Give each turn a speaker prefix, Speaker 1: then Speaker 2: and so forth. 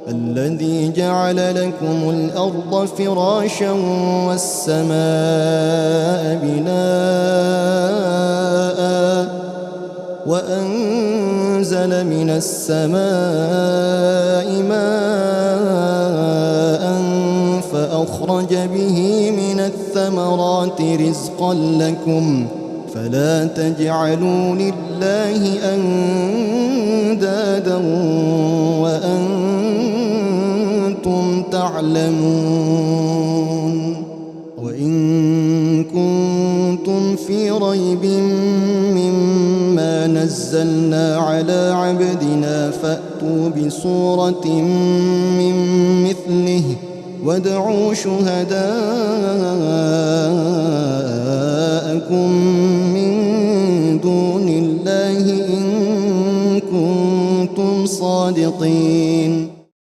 Speaker 1: الذي جعل لكم الأرض فراشا والسماء بناء وأنزل من السماء ماء فأخرج به من الثمرات رزقا لكم فلا تجعلوا لله أندادا وأنتم تعلمون وإن كنتم في ريب مما نزلنا على عبدنا فأتوا بسورة من مثله وادعوا شهداءكم من دون الله إن كنتم صادقين